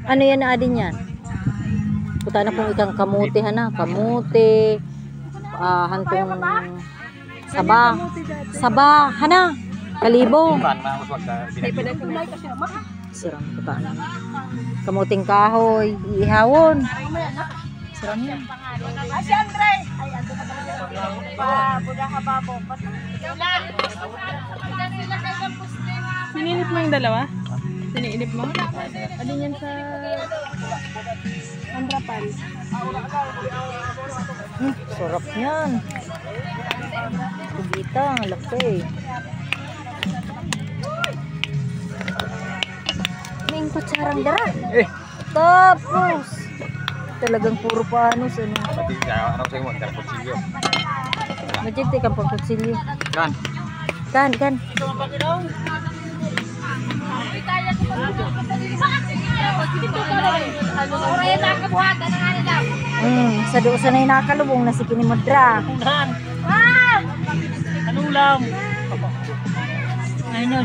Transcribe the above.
Ano yan na adin yan? Puta na kung ikang kamuti hana, kamuti, hantong saba, hana, kalibo. Sirang puta na. Kamuting kahoy, iihawon. Sirang yan. Si Andre! Ay, ando na pala. Buda ka babo. Sininip mo yung dalawa? Sininip mo? Adin yan sa Andrapan. Sarap yan. Kubita, ang laki. May kutsarang dara. Tapos, talagang puro panos. Majigti kang pagkutsilyo. Kan. Sa doon sa na nakalubong na si Kinimodra. Anong ulam? Ayun.